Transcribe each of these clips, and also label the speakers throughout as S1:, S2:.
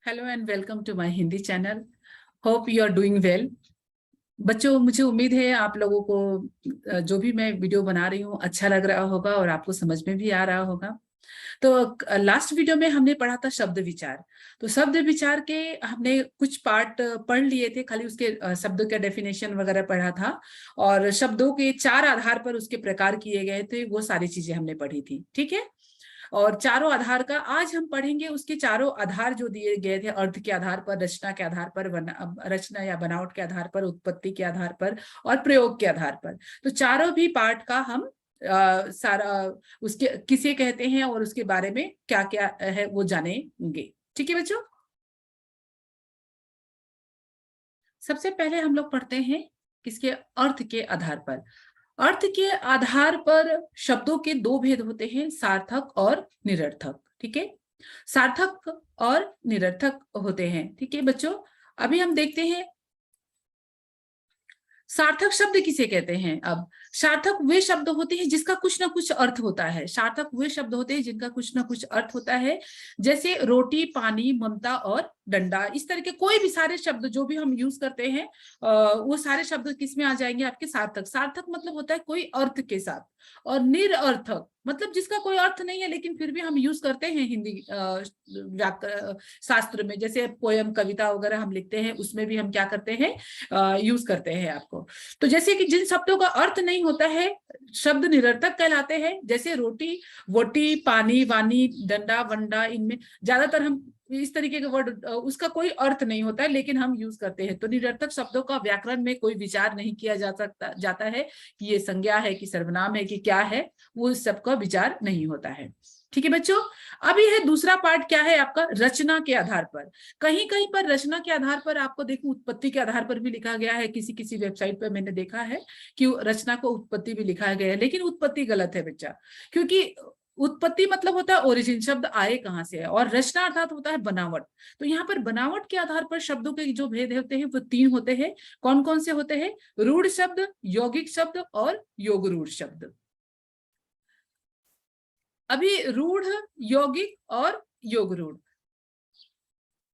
S1: Hello and welcome to my Hindi channel. Hope you are doing well. बच्चों, मुझे उम्मीद है आप लोगों को जो भी मैं वीडियो बना रही हूँ अच्छा लग रहा होगा और आपको समझ में भी आ रहा होगा। तो लास्ट वीडियो में हमने पढ़ा था शब्द विचार। तो शब्द विचार के हमने कुछ पार्ट पढ़ लिए थे, खाली उसके शब्दों का डेफिनेशन वगैरह पढ़ा था और शब्दों के चार आधार पर उसके प्रकार किए गए थे, वो सारी चीजें हमने पढ़ी थी। ठीक है। और चारों आधार का आज हम पढ़ेंगे। उसके चारों आधार जो दिए गए थे, अर्थ के आधार पर, रचना के आधार पर, रचना या बनावट के आधार पर, उत्पत्ति के आधार पर और प्रयोग के आधार पर। तो चारों भी पार्ट का हम सारा उसके किसे कहते हैं और उसके बारे में क्या क्या है वो जानेंगे। ठीक है बच्चों। सबसे पहले हम लोग पढ़ते हैं किसके, अर्थ के आधार पर। अर्थ के आधार पर शब्दों के दो भेद होते हैं, सार्थक और निरर्थक। ठीक है। सार्थक और निरर्थक होते हैं। ठीक है बच्चों। अभी हम देखते हैं सार्थक शब्द किसे कहते हैं। अब सार्थक वे शब्द होते हैं जिसका कुछ ना कुछ अर्थ होता है। सार्थक वे शब्द होते हैं जिनका कुछ ना कुछ अर्थ होता है। जैसे रोटी, पानी, ममता और डंडा, इस तरह के कोई भी सारे शब्द जो भी हम यूज करते हैं वो सारे शब्द किस में आ जाएंगे, आपके सार्थक। सार्थक मतलब होता है कोई अर्थ के साथ। और निरर्थक मतलब जिसका कोई अर्थ नहीं है लेकिन फिर भी हम यूज करते हैं हिंदी शास्त्र में। जैसे पोयम, कविता वगैरह हम लिखते हैं, उसमें भी हम क्या करते हैं, यूज करते हैं आपको। तो जैसे कि जिन शब्दों का अर्थ नहीं होता है, शब्द निरर्थक कहलाते हैं। जैसे रोटी, वोटी, पानी, वानी, डंडा, वंडा, इनमें ज्यादातर हम इस तरीके के वर्ड, उसका कोई अर्थ नहीं होता है लेकिन हम यूज करते हैं। तो निरर्थक शब्दों का व्याकरण में कोई विचार नहीं किया जाता है कि ये संज्ञा है कि सर्वनाम है कि क्या है, वो सबका विचार नहीं होता है। ठीक है बच्चों। अभी है दूसरा पार्ट, क्या है आपका, रचना के आधार पर। कहीं कहीं पर रचना के आधार पर आपको देखो उत्पत्ति के आधार पर भी लिखा गया है। किसी किसी वेबसाइट पर मैंने देखा है कि रचना को उत्पत्ति भी लिखा गया है, लेकिन उत्पत्ति गलत है बच्चा। क्योंकि उत्पत्ति मतलब होता है ओरिजिन, शब्द आए कहां से है, और रचना अर्थात होता है बनावट। तो यहाँ पर बनावट के आधार पर शब्दों के जो भेद होते हैं वो तीन होते हैं। कौन कौन से होते हैं, रूढ़ शब्द, यौगिक शब्द और योग रूढ़ शब्द। अभी रूढ़, यौगिक और योग रूढ़।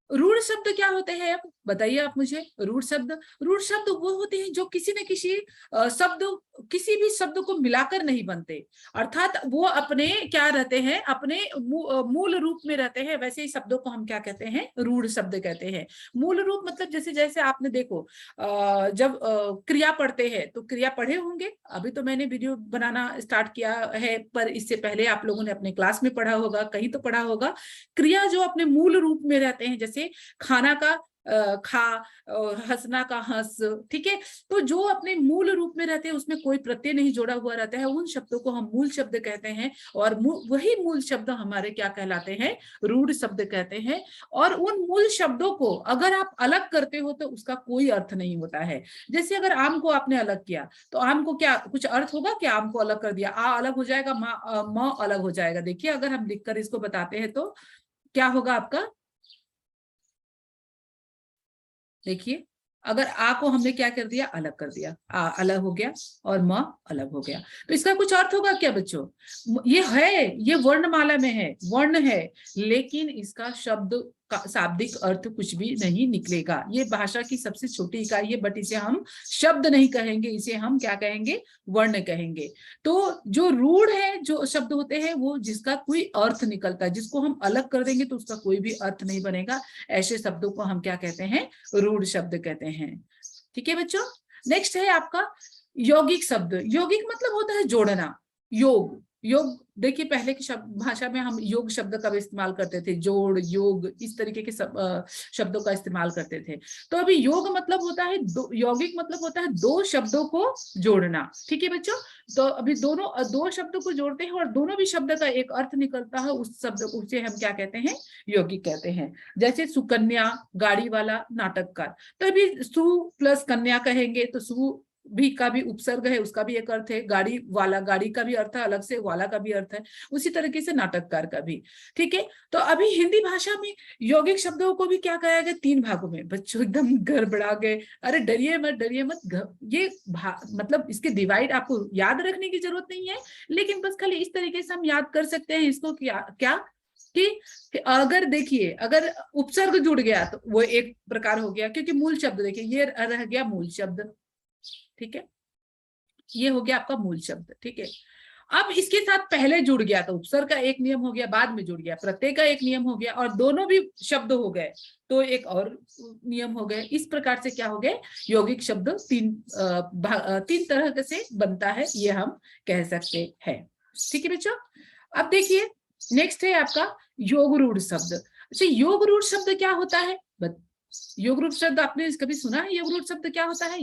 S1: रूढ़ शब्द क्या होते हैं, आप बताइए आप मुझे। रूढ़ शब्द वो होते हैं जो किसी न किसी शब्द, किसी भी शब्द को मिलाकर नहीं बनते। अर्थात वो अपने क्या रहते हैं, अपने मूल रूप में रहते हैं। वैसे ही शब्दों को हम क्या कहते हैं, रूढ़ शब्द कहते हैं। मूल रूप मतलब जैसे जैसे आपने देखो जब क्रिया पढ़ते हैं तो क्रिया पढ़े होंगे। अभी तो मैंने वीडियो बनाना स्टार्ट किया है, पर इससे पहले आप लोगों ने अपने क्लास में पढ़ा होगा, कहीं तो पढ़ा होगा। क्रिया जो अपने मूल रूप में रहते हैं, जैसे खाना का खा, हंसना का हंस। ठीक है। तो जो अपने मूल रूप में रहते हैं उसमें कोई प्रत्यय नहीं जोड़ा हुआ रहता है, उन शब्दों को हम मूल शब्द कहते हैं। और वही मूल शब्द हमारे क्या कहलाते हैं, रूढ़ शब्द कहते हैं। और उन मूल शब्दों को अगर आप अलग करते हो तो उसका कोई अर्थ नहीं होता है। जैसे अगर आम को आपने अलग किया तो आम को क्या कुछ अर्थ होगा कि आम को अलग कर दिया, आ अलग हो जाएगा, म अलग हो जाएगा। देखिए अगर हम लिखकर इसको बताते हैं तो क्या होगा आपका, देखिए अगर आ को हमने क्या कर दिया, अलग कर दिया, आ अलग हो गया और म अलग हो गया। तो इसका कुछ अर्थ होगा क्या बच्चों, ये है, ये वर्णमाला में है, वर्ण है, लेकिन इसका शब्द का शाब्दिक अर्थ कुछ भी नहीं निकलेगा। ये भाषा की सबसे छोटी इकाई है, बट इसे हम शब्द नहीं कहेंगे, इसे हम क्या कहेंगे, वर्ण कहेंगे। तो जो रूढ़ है, जो शब्द होते हैं वो जिसका कोई अर्थ निकलता है, जिसको हम अलग कर देंगे तो उसका कोई भी अर्थ नहीं बनेगा, ऐसे शब्दों को हम क्या कहते हैं, रूढ़ शब्द कहते हैं। ठीक है बच्चों। नेक्स्ट है आपका यौगिक शब्द। यौगिक मतलब होता है जोड़ना, योग। योग देखिए पहले की भाषा में हम योग शब्द का भी इस्तेमाल करते थे, जोड़, योग, इस तरीके के शब्दों का इस्तेमाल करते थे। तो अभी योग मतलब होता है यौगिक मतलब होता है दो शब्दों को जोड़ना। ठीक है बच्चों। तो अभी दोनों दो शब्दों को जोड़ते हैं और दोनों भी शब्द का एक अर्थ निकलता है, उस शब्द उसे हम क्या कहते हैं, यौगिक कहते हैं। जैसे सुकन्या, गाड़ी वाला, नाटककार। तो अभी सु प्लस कन्या कहेंगे तो सु भी का भी उपसर्ग है, उसका भी एक अर्थ है। गाड़ी वाला, गाड़ी का भी अर्थ है अलग से, वाला का भी अर्थ है। उसी तरीके से नाटककार का भी। ठीक है। तो अभी हिंदी भाषा में यौगिक शब्दों को भी क्या कहा गया, तीन भागों में। बच्चों एकदम गड़बड़ा गए, अरे डरिए मत, डरिए मत। ये मतलब इसके डिवाइड आपको याद रखने की जरूरत नहीं है, लेकिन बस खाली इस तरीके से हम याद कर सकते हैं इसको, क्या क्या कि अगर देखिए अगर उपसर्ग जुड़ गया तो वो एक प्रकार हो गया, क्योंकि मूल शब्द देखिए ये रह गया मूल शब्द, ठीक है, ये हो गया आपका मूल शब्द, ठीक है। अब इसके साथ पहले जुड़ गया तो उपसर्ग का एक नियम हो गया, बाद में जुड़ गया प्रत्यय का एक नियम हो गया, और दोनों भी शब्द हो गए तो एक और नियम हो गए। इस प्रकार से क्या हो गए, यौगिक शब्द तीन तरह से बनता है, ये हम कह सकते हैं, ठीक है बच्चों। अब देखिए नेक्स्ट है आपका योग रूढ़ शब्द। अच्छा, योग रूढ़ शब्द क्या होता है? योग रूढ़ शब्द आपने कभी सुना है? योग रूढ़ शब्द क्या होता है?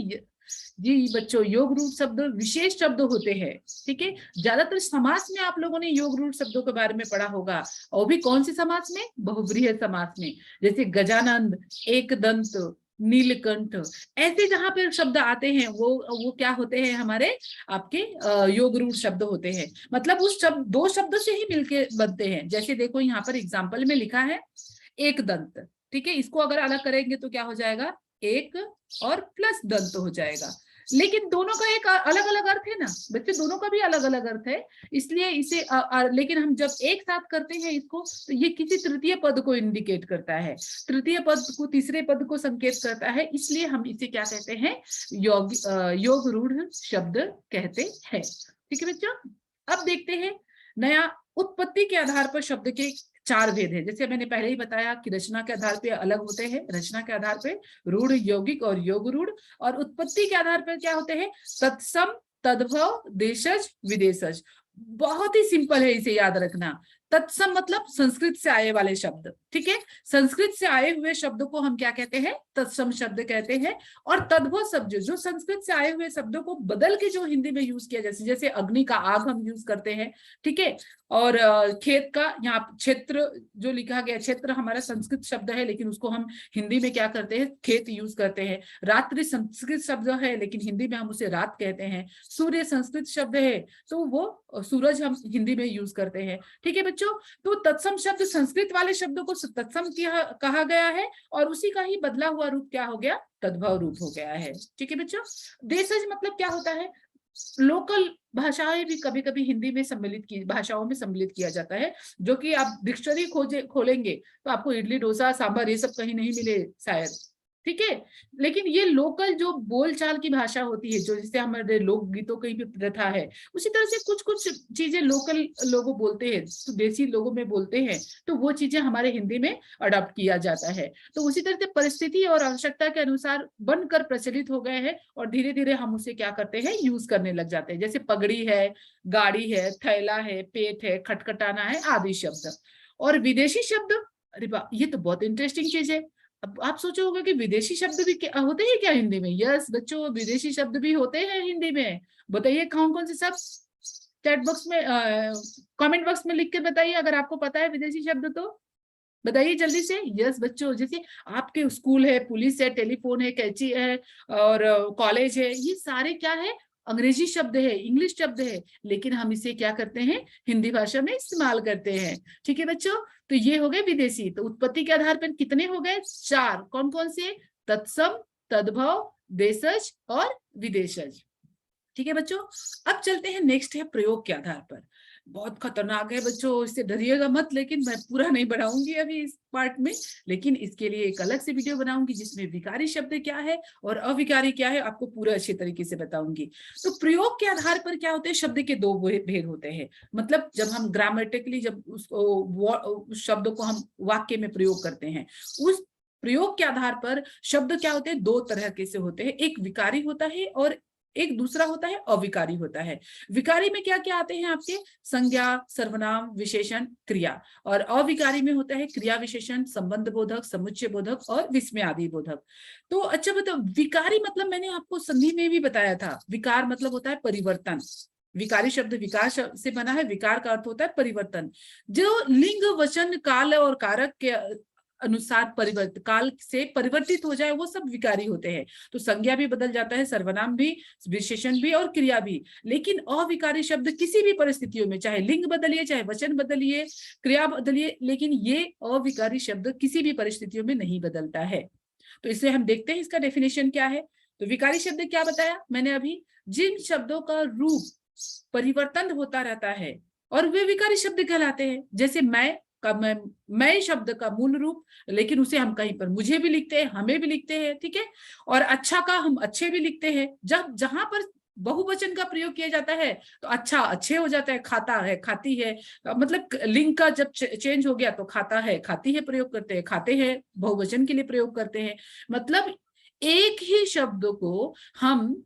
S1: जी बच्चों, योग रूढ़ शब्द विशेष शब्द होते हैं, ठीक है। ज्यादातर समास में आप लोगों ने योग रूढ़ शब्दों के बारे में पढ़ा होगा, और भी कौन से समास में? बहुव्रीहि समास में, जैसे गजानंद, एकदंत, नीलकंठ, ऐसे जहां पे शब्द आते हैं वो क्या होते हैं हमारे आपके योग रूढ़ शब्द होते हैं। मतलब उस शब्द दो शब्दों से ही मिलके बनते हैं। जैसे देखो यहाँ पर एग्जाम्पल में लिखा है एक दंत, ठीक है, इसको अगर अलग करेंगे तो क्या हो जाएगा, एक और प्लस दंत हो जाएगा। लेकिन दोनों का एक अलग अलग अर्थ है ना बच्चे, दोनों का भी अलग अलग अर्थ है, इसलिए इसे लेकिन हम जब एक साथ करते हैं इसको तो ये किसी तृतीय पद को इंडिकेट करता है, तृतीय पद को तीसरे पद को संकेत करता है, इसलिए हम इसे क्या कहते हैं, योग रूढ़ शब्द कहते हैं, ठीक है बच्चों। अब देखते हैं नया, उत्पत्ति के आधार पर शब्द के चार भेद है। जैसे मैंने पहले ही बताया कि रचना के आधार पे अलग होते हैं, रचना के आधार पे रूढ़, यौगिक और योग रूढ़, और उत्पत्ति के आधार पर क्या होते हैं, तत्सम, तद्भव, देशज, विदेशज। बहुत ही सिंपल है, इसे याद रखना। तत्सम मतलब संस्कृत से आए वाले शब्द, ठीक है, संस्कृत से आए हुए शब्द को हम क्या कहते हैं, तत्सम शब्द कहते हैं। और तद्भव शब्द जो संस्कृत से आए हुए शब्दों को बदल के जो हिंदी में यूज किया, जैसे अग्नि का आग हम यूज करते हैं, ठीक है। और खेत का यहाँ क्षेत्र जो लिखा गया, क्षेत्र हमारा संस्कृत शब्द है लेकिन उसको हम हिंदी में क्या करते हैं, खेत यूज करते हैं। रात्रि संस्कृत शब्द है लेकिन हिंदी में हम उसे रात कहते हैं। सूर्य संस्कृत शब्द है तो वो सूरज हम हिंदी में यूज करते हैं, ठीक है बच्चों। तो तत्सम शब्द संस्कृत वाले शब्दों को तत्सम कहा गया है, और उसी का ही बदला हुआ रूप क्या हो गया, तद्भव रूप हो गया है, ठीक है बच्चों। देशज मतलब क्या होता है, लोकल भाषाएं भी कभी कभी हिंदी में सम्मिलित की भाषाओं में सम्मिलित किया जाता है, जो कि आप डिक्शनरी खोलेंगे तो आपको इडली डोसा सांभर ये सब कहीं नहीं मिले शायद, ठीक है। लेकिन ये लोकल जो बोलचाल की भाषा होती है, जो जिसे हमारे लोकगीतों की भी प्रथा है, उसी तरह से कुछ कुछ चीजें लोकल लोगों बोलते हैं, तो देसी लोगों में बोलते हैं, तो वो चीजें हमारे हिंदी में अडॉप्ट किया जाता है। तो उसी तरह से परिस्थिति और आवश्यकता के अनुसार बनकर प्रचलित हो गए हैं, और धीरे धीरे हम उसे क्या करते हैं, यूज करने लग जाते हैं। जैसे पगड़ी है, गाड़ी है, थैला है, पेट है, खटखटाना है, आदि शब्द। और विदेशी शब्द, अरे वाह, ये तो बहुत इंटरेस्टिंग चीज है। अब आप सोचो होगा कि विदेशी शब्द भी होते हैं क्या हिंदी में? यस बच्चों, विदेशी शब्द भी होते हैं हिंदी में। बताइए कौन कौन से सब, चैट बॉक्स में कमेंट बॉक्स में लिख के बताइए अगर आपको पता है विदेशी शब्द तो बताइए जल्दी से। यस बच्चों, जैसे आपके स्कूल है, पुलिस है, टेलीफोन है, कैंची है, और कॉलेज है, ये सारे क्या है, अंग्रेजी शब्द है, इंग्लिश शब्द है, लेकिन हम इसे क्या करते हैं, हिंदी भाषा में इस्तेमाल करते हैं, ठीक है बच्चों। तो ये हो गए विदेशी। तो उत्पत्ति के आधार पर कितने हो गए, चार। कौन कौन से, तत्सम, तद्भव, देशज और विदेशज, ठीक है बच्चों। अब चलते हैं नेक्स्ट है प्रयोग के आधार पर। बहुत खतरनाक है बच्चों, इससे डरिएगा मत, लेकिन मैं पूरा नहीं बढ़ाऊंगी अभी इस पार्ट में, लेकिन इसके लिए एक अलग से वीडियो बनाऊंगी जिसमें विकारी शब्द क्या है और अविकारी क्या है, आपको पूरा अच्छे तरीके से बताऊंगी। तो प्रयोग के आधार पर क्या होते हैं, शब्द के दो भेद होते हैं। मतलब जब हम ग्रामेटिकली जब उस शब्द को हम वाक्य में प्रयोग करते हैं, उस प्रयोग के आधार पर शब्द क्या होते हैं, दो तरह के से होते हैं। एक विकारी होता है और एक दूसरा होता है अविकारी होता है। विकारी में क्या क्या आते हैं आपके, संज्ञा, सर्वनाम, विशेषण, क्रिया। और अविकारी में होता है क्रिया विशेषण, संबंध बोधक, समुच्चय बोधक और विस्मय आदि बोधक। तो अच्छा बताओ, विकारी मतलब मैंने आपको संधि में भी बताया था, विकार मतलब होता है परिवर्तन। विकारी शब्द विकार से बना है, विकार का अर्थ होता है परिवर्तन। जो लिंग, वचन, काल और कारक के अनुसार काल से परिवर्तित हो जाए वो सब विकारी होते हैं। तो संज्ञा भी बदल जाता है, सर्वनाम भी, विशेषण भी और क्रिया भी। लेकिन अविकारी शब्द किसी भी परिस्थितियों में, चाहे लिंग बदलिए, चाहे वचन बदलिए, क्रिया बदलिए, लेकिन ये अविकारी शब्द किसी भी परिस्थितियों में नहीं बदलता है। तो इसलिए हम देखते हैं इसका डेफिनेशन क्या है। तो विकारी शब्द क्या बताया मैंने अभी, जिन शब्दों का रूप परिवर्तन होता रहता है और वे विकारी शब्द कहलाते हैं। जैसे मैं, का मैं शब्द का मूल रूप, लेकिन उसे हम कहीं पर मुझे भी लिखते हैं, हमें भी लिखते हैं, ठीक है। और अच्छा का हम अच्छे भी लिखते हैं। जब जहां पर बहुवचन का प्रयोग किया जाता है तो अच्छा अच्छे हो जाता है, खाता है खाती है, मतलब लिंग का जब चेंज हो गया तो खाता है खाती है प्रयोग करते हैं, खाते हैं बहुवचन के लिए प्रयोग करते हैं। मतलब एक ही शब्द को हम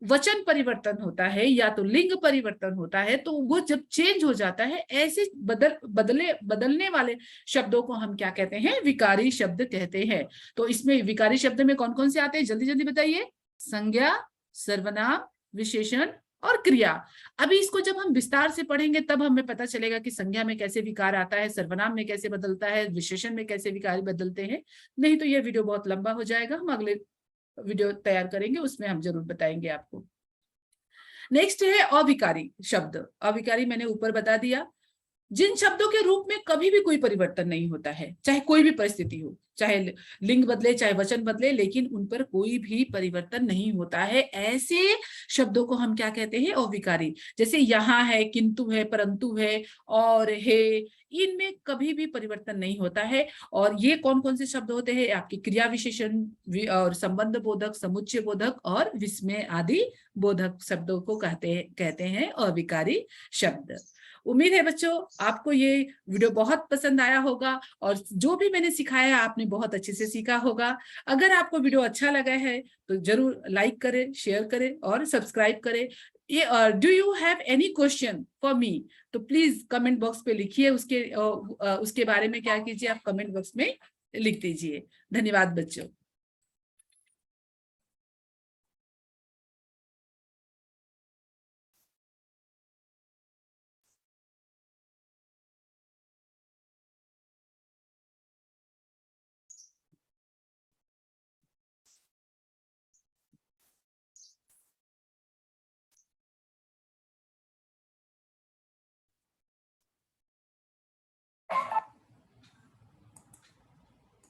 S1: वचन परिवर्तन होता है या तो लिंग परिवर्तन होता है, तो वो जब चेंज हो जाता है, ऐसे बदलने वाले शब्दों को हम क्या कहते हैं, विकारी शब्द कहते हैं। तो इसमें विकारी शब्द में कौन कौन से आते हैं, जल्दी जल्दी बताइए। संज्ञा, सर्वनाम, विशेषण और क्रिया। अभी इसको जब हम विस्तार से पढ़ेंगे तब हमें पता चलेगा कि संज्ञा में कैसे विकार आता है, सर्वनाम में कैसे बदलता है, विशेषण में कैसे विकार बदलते हैं। नहीं तो यह वीडियो बहुत लंबा हो जाएगा, हम अगले वीडियो तैयार करेंगे, उसमें हम जरूर बताएंगे आपको। नेक्स्ट है अविकारी शब्द। अविकारी मैंने ऊपर बता दिया, जिन शब्दों के रूप में कभी भी कोई परिवर्तन नहीं होता है, चाहे कोई भी परिस्थिति हो, चाहे लिंग बदले चाहे वचन बदले, लेकिन उन पर कोई भी परिवर्तन नहीं होता है, ऐसे शब्दों को हम क्या कहते हैं, अविकारी। जैसे यहाँ है, किंतु है, परंतु है और है, इनमें कभी भी परिवर्तन नहीं होता है। और ये कौन कौन से शब्द होते हैं, आपके क्रिया विशेषण और संबंध बोधक, समुच्चय बोधक और विस्मय आदि बोधक शब्दों को कहते हैं अविकारी शब्द। उम्मीद है बच्चों आपको ये वीडियो बहुत पसंद आया होगा और जो भी मैंने सिखाया आपने बहुत अच्छे से सीखा होगा। अगर आपको वीडियो अच्छा लगा है तो जरूर लाइक करें, शेयर करें और सब्सक्राइब करें। ये do you have any question for me, तो प्लीज कमेंट बॉक्स पे लिखिए, उसके बारे में क्या कीजिए, आप कमेंट बॉक्स में लिख दीजिए। धन्यवाद बच्चों।